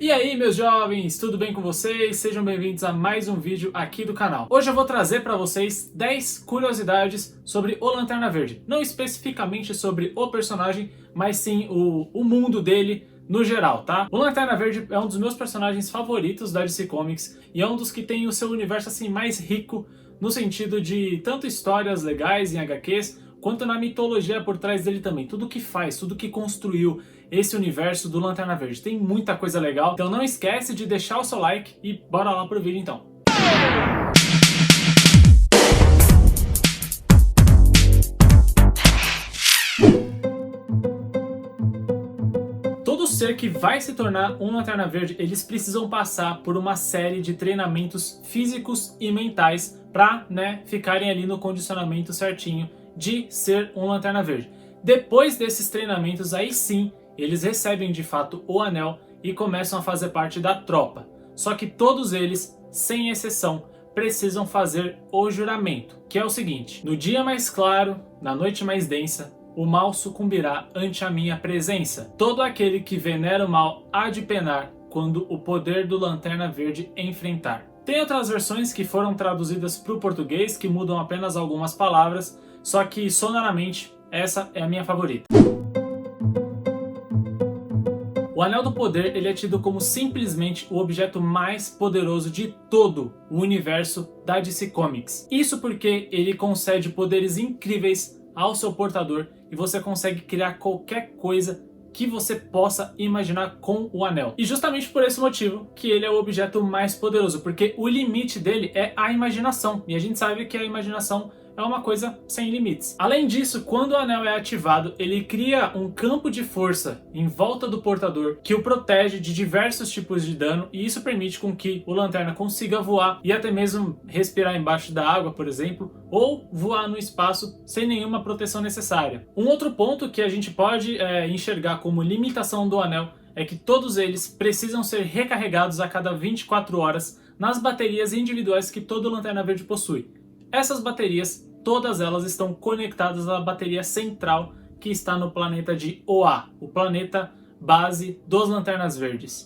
E aí, meus jovens, tudo bem com vocês? Sejam bem-vindos a mais um vídeo aqui do canal. Hoje eu vou trazer para vocês 10 curiosidades sobre o Lanterna Verde. Não especificamente sobre o personagem, mas sim o mundo dele no geral, tá? O Lanterna Verde é um dos meus personagens favoritos da DC Comics e é um dos que tem o seu universo assim mais rico no sentido de tanto histórias legais em HQs, quanto na mitologia por trás dele também. Tudo que faz, tudo que construiu esse universo do Lanterna Verde. Tem muita coisa legal, então não esquece de deixar o seu like e bora lá pro vídeo então. Todo ser que vai se tornar um Lanterna Verde, eles precisam passar por uma série de treinamentos físicos e mentais pra, ficarem ali no condicionamento certinho de ser um Lanterna Verde. Depois desses treinamentos, aí sim, eles recebem de fato o anel e começam a fazer parte da tropa. Só que todos eles, sem exceção, precisam fazer o juramento, que é o seguinte: no dia mais claro, na noite mais densa, o mal sucumbirá ante a minha presença. Todo aquele que venera o mal há de penar quando o poder do Lanterna Verde enfrentar. Tem outras versões que foram traduzidas para o português que mudam apenas algumas palavras, só que sonoramente essa é a minha favorita. O Anel do Poder ele é tido como simplesmente o objeto mais poderoso de todo o universo da DC Comics. Isso porque ele concede poderes incríveis ao seu portador e você consegue criar qualquer coisa que você possa imaginar com o anel. E justamente por esse motivo que ele é o objeto mais poderoso, porque o limite dele é a imaginação. E a gente sabe que a imaginação é uma coisa sem limites. Além disso, quando o anel é ativado, ele cria um campo de força em volta do portador que o protege de diversos tipos de dano, e isso permite com que o Lanterna consiga voar e até mesmo respirar embaixo da água, por exemplo, ou voar no espaço sem nenhuma proteção necessária. Um outro ponto que a gente pode enxergar como limitação do anel é que todos eles precisam ser recarregados a cada 24 horas nas baterias individuais que todo Lanterna Verde possui. Essas baterias, todas elas estão conectadas à bateria central que está no planeta de Oa, o planeta base dos Lanternas Verdes.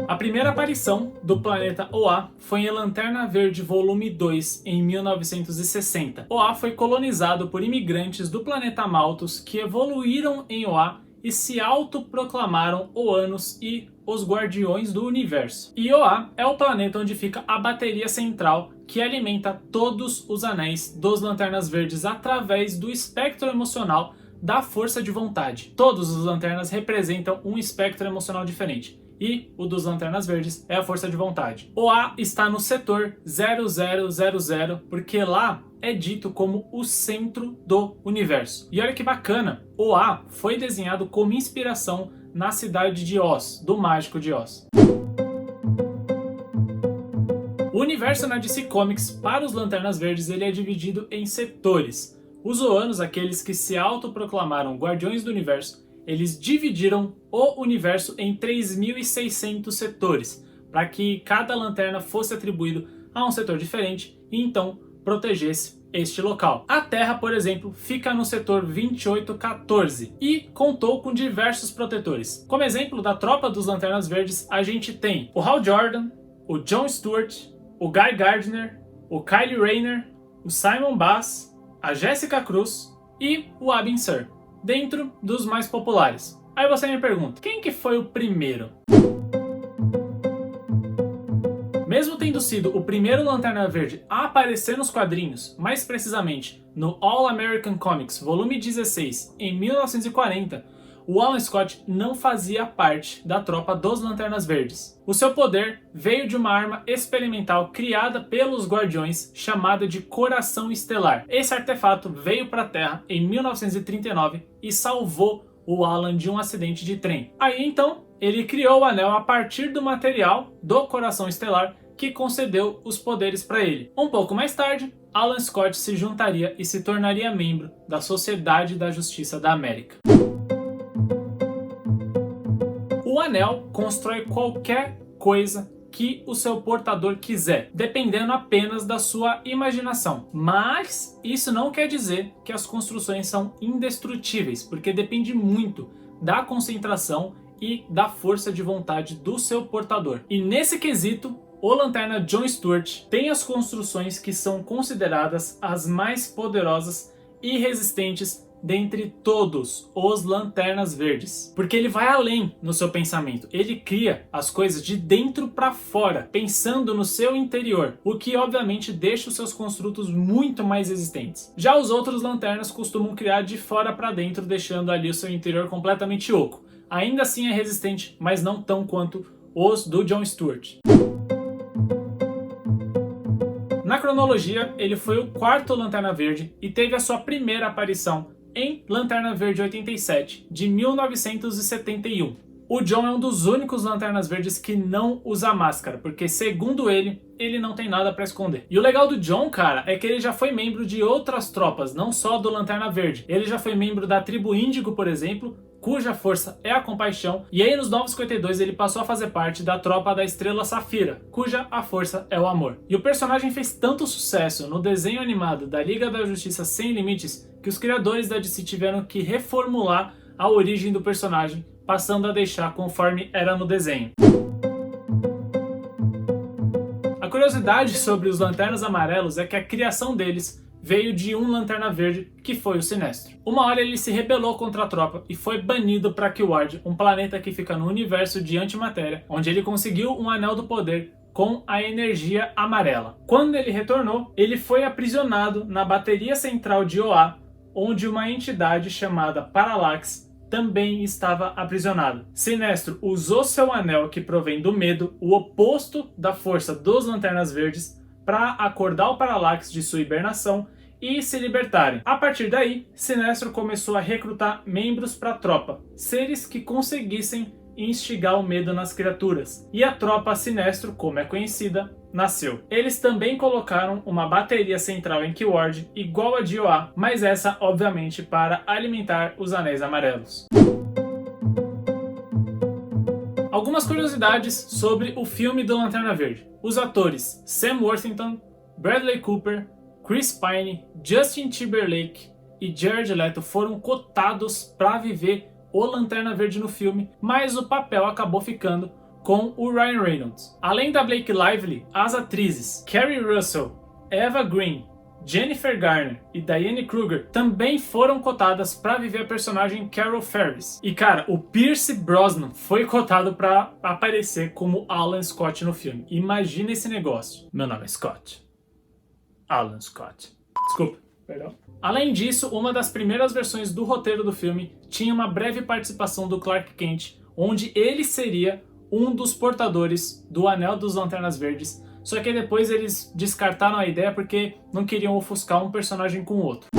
A primeira aparição do planeta Oa foi em Lanterna Verde Volume 2, em 1960. Oa foi colonizado por imigrantes do planeta Malthus que evoluíram em Oa e se autoproclamaram Oanos e os Guardiões do Universo. E Oa é o planeta onde fica a bateria central que alimenta todos os anéis dos Lanternas Verdes através do espectro emocional da força de vontade. Todos os Lanternas representam um espectro emocional diferente. E o dos Lanternas Verdes é a força de vontade. Oa está no setor 0000, porque lá é dito como o centro do universo. E olha que bacana, Oa foi desenhado como inspiração na cidade de Oz, do Mágico de Oz. O universo na DC Comics para os Lanternas Verdes ele é dividido em setores. Os Oanos, aqueles que se autoproclamaram Guardiões do Universo, eles dividiram o universo em 3.600 setores, para que cada lanterna fosse atribuído a um setor diferente e então protegesse este local. A Terra, por exemplo, fica no setor 2814 e contou com diversos protetores. Como exemplo da tropa dos Lanternas Verdes, a gente tem o Hal Jordan, o John Stewart, o Guy Gardner, o Kyle Rayner, o Simon Bass, a Jessica Cruz e o Abin Sur, dentro dos mais populares. Aí você me pergunta, quem que foi o primeiro? Mesmo tendo sido o primeiro Lanterna Verde a aparecer nos quadrinhos, mais precisamente no All American Comics, volume 16, em 1940, o Alan Scott não fazia parte da tropa dos Lanternas Verdes. O seu poder veio de uma arma experimental criada pelos Guardiões, chamada de Coração Estelar. Esse artefato veio para a Terra em 1939 e salvou o Alan de um acidente de trem. Aí então, ele criou o anel a partir do material do Coração Estelar que concedeu os poderes para ele. Um pouco mais tarde, Alan Scott se juntaria e se tornaria membro da Sociedade da Justiça da América. O anel constrói qualquer coisa que o seu portador quiser, dependendo apenas da sua imaginação. Mas isso não quer dizer que as construções são indestrutíveis, porque depende muito da concentração e da força de vontade do seu portador. E nesse quesito, o Lanterna John Stewart tem as construções que são consideradas as mais poderosas e resistentes dentre todos os Lanternas Verdes, porque ele vai além no seu pensamento, ele cria as coisas de dentro para fora, pensando no seu interior, o que obviamente deixa os seus construtos muito mais resistentes. Já os outros Lanternas costumam criar de fora para dentro, deixando ali o seu interior completamente oco. Ainda assim é resistente, mas não tão quanto os do John Stewart. Na cronologia, ele foi o quarto Lanterna Verde e teve a sua primeira aparição em Lanterna Verde 87, de 1971. O John é um dos únicos Lanternas Verdes que não usa máscara, porque segundo ele não tem nada pra esconder. E o legal do John, cara, é que ele já foi membro de outras tropas, não só do Lanterna Verde. Ele já foi membro da tribo Índigo, por exemplo, cuja força é a compaixão, e aí nos 952 ele passou a fazer parte da tropa da Estrela Safira, cuja a força é o amor. E o personagem fez tanto sucesso no desenho animado da Liga da Justiça Sem Limites, que os criadores da DC tiveram que reformular a origem do personagem, passando a deixar conforme era no desenho. A curiosidade sobre os Lanternas Amarelos é que a criação deles veio de um Lanterna Verde, que foi o Sinestro. Uma hora ele se rebelou contra a tropa e foi banido para Qiward, um planeta que fica no universo de antimatéria, onde ele conseguiu um Anel do Poder com a energia amarela. Quando ele retornou, ele foi aprisionado na bateria central de Oa, onde uma entidade chamada Parallax também estava aprisionado. Sinestro usou seu anel que provém do medo, o oposto da força dos Lanternas Verdes, para acordar o Parallax de sua hibernação e se libertarem. A partir daí, Sinestro começou a recrutar membros para a tropa, seres que conseguissem instigar o medo nas criaturas. E a tropa Sinestro, como é conhecida, nasceu. Eles também colocaram uma bateria central em Qiward, igual a de Oa, mas essa, obviamente, para alimentar os Anéis Amarelos. Algumas curiosidades sobre o filme do Lanterna Verde. Os atores Sam Worthington, Bradley Cooper, Chris Pine, Justin Timberlake e Jared Leto foram cotados para viver o Lanterna Verde no filme, mas o papel acabou ficando com o Ryan Reynolds. Além da Blake Lively, as atrizes Kerry Russell, Eva Green, Jennifer Garner e Diane Kruger também foram cotadas para viver a personagem Carol Ferris. E cara, o Pierce Brosnan foi cotado para aparecer como Alan Scott no filme. Imagina esse negócio. Meu nome é Scott. Alan Scott. Desculpa, perdão. Além disso, uma das primeiras versões do roteiro do filme tinha uma breve participação do Clark Kent, onde ele seria um dos portadores do Anel dos Lanternas Verdes, só que depois eles descartaram a ideia porque não queriam ofuscar um personagem com o outro.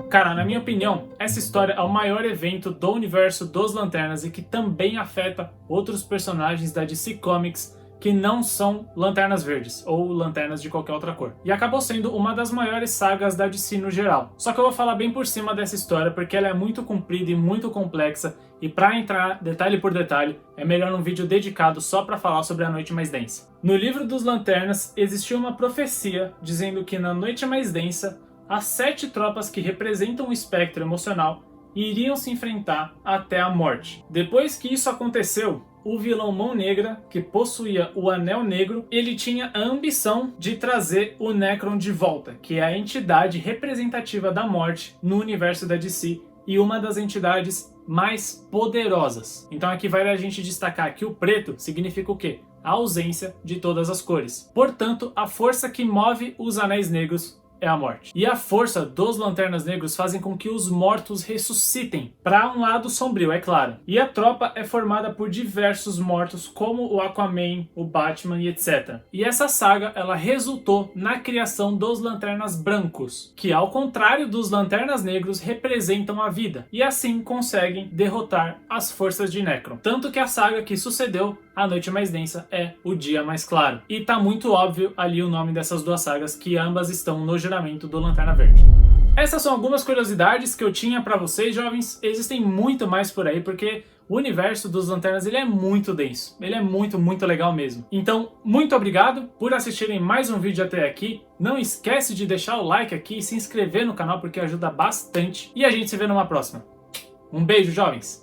Cara, na minha opinião, essa história é o maior evento do universo dos Lanternas e que também afeta outros personagens da DC Comics que não são Lanternas Verdes ou Lanternas de qualquer outra cor. E acabou sendo uma das maiores sagas da DC no geral. Só que eu vou falar bem por cima dessa história porque ela é muito comprida e muito complexa, e para entrar detalhe por detalhe, é melhor um vídeo dedicado só para falar sobre a Noite Mais Densa. No livro dos Lanternas, existiu uma profecia dizendo que na Noite Mais Densa, as 7 tropas que representam o espectro emocional iriam se enfrentar até a morte. Depois que isso aconteceu, o vilão Mão Negra, que possuía o Anel Negro, ele tinha a ambição de trazer o Necron de volta, que é a entidade representativa da morte no universo da DC e uma das entidades mais poderosas. Então aqui vale a gente destacar que o preto significa o quê? A ausência de todas as cores. Portanto, a força que move os Anéis Negros é a morte. E a força dos Lanternas Negros fazem com que os mortos ressuscitem, para um lado sombrio, é claro. E a tropa é formada por diversos mortos, como o Aquaman, o Batman e etc. E essa saga, ela resultou na criação dos Lanternas Brancos, que ao contrário dos Lanternas Negros, representam a vida, e assim conseguem derrotar as forças de Necron. Tanto que a saga que sucedeu A Noite Mais Densa é O Dia Mais Claro. E tá muito óbvio ali o nome dessas duas sagas, que ambas estão no juramento do Lanterna Verde. Essas são algumas curiosidades que eu tinha pra vocês, jovens. Existem muito mais por aí, porque o universo dos Lanternas ele é muito denso. Ele é muito legal mesmo. Então, muito obrigado por assistirem mais um vídeo até aqui. Não esquece de deixar o like aqui e se inscrever no canal, porque ajuda bastante. E a gente se vê numa próxima. Um beijo, jovens!